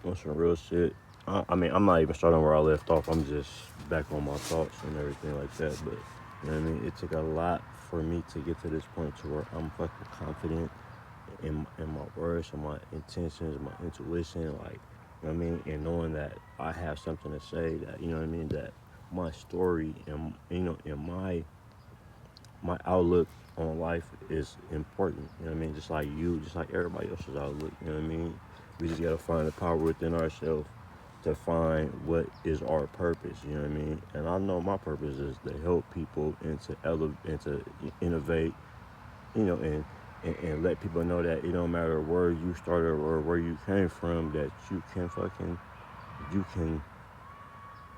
On some real shit. I mean, I'm not even starting where I left off. I'm just back on my thoughts and everything like that. But you know what I mean. It took a lot for me to get to this point to where I'm fucking confident in my words and my intentions, my intuition, like you know what I mean, and knowing that I have something to say, that you know what I mean, that my story and you know, and my outlook on life is important. You know what I mean? Just like you, just like everybody else's outlook. You know what I mean? We just gotta find the power within ourselves to find what is our purpose. You know what I mean? And I know my purpose is to help people and to elevate and to innovate. You know, and let people know that it don't matter where you started or where you came from, that you can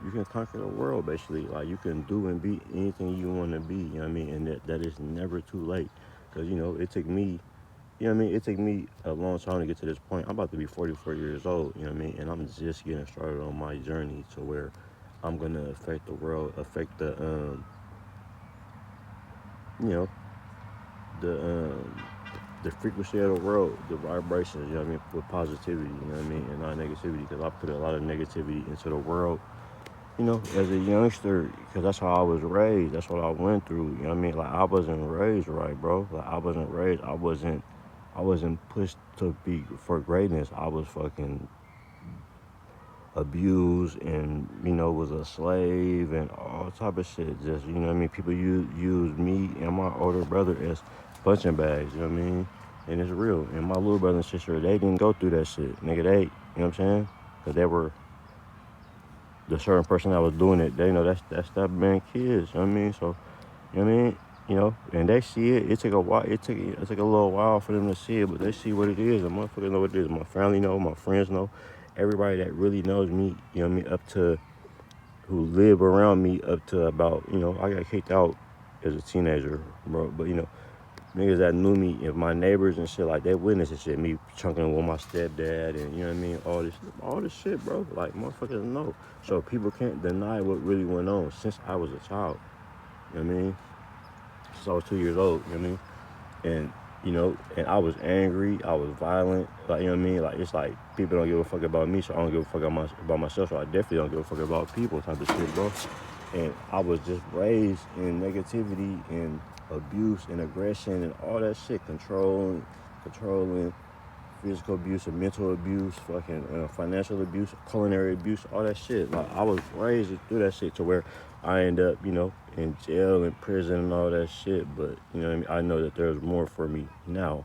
you can conquer the world basically. Like you can do and be anything you want to be. You know what I mean? And that is never too late. Cause you know it took me. You know what I mean? It took me a long time to get to this point. I'm about to be 44 years old. You know what I mean? And I'm just getting started on my journey to where I'm gonna affect the world, affect you know, the frequency of the world, the vibrations. You know what I mean? With positivity. You know what I mean? And not negativity. Because I put a lot of negativity into the world, you know, as a youngster, because that's how I was raised. That's what I went through. You know what I mean? Like I wasn't raised right, bro. Like I wasn't raised. I wasn't pushed to be for greatness. I was fucking abused and you know was a slave and all type of shit. Just you know what I mean. People use me and my older brother as punching bags. You know what I mean? And it's real. And my little brother and sister, they didn't go through that shit, nigga. They, you know what I'm saying? Because they were the certain person that was doing it, they know that's that man kids. You know what I mean? So, you know what I mean? You know, and they see it. It took a while. It took a little while for them to see it, but they see what it is. The motherfuckers know what it is. My family know. My friends know. Everybody that really knows me, you know what I mean, up to who live around me up to about, you know, I got kicked out as a teenager, bro. But you know, niggas that knew me and my neighbors and shit, like they witnessed this shit, me chunking with my stepdad and you know what I mean, all this shit, bro. Like motherfuckers know. So people can't deny what really went on since I was a child. You know what I mean? Since I was 2 years old, you know what I mean? And you know, and I was angry, I was violent, like you know what I mean? Like it's like people don't give a fuck about me, so I don't give a fuck about myself, so I definitely don't give a fuck about people type of shit, bro. And I was just raised in negativity and abuse and aggression and all that shit, controlling, physical abuse and mental abuse, fucking financial abuse, culinary abuse, all that shit. Like I was raised through that shit to where I end up, you know, in jail and prison and all that shit. But you know what I mean? I know that there's more for me now.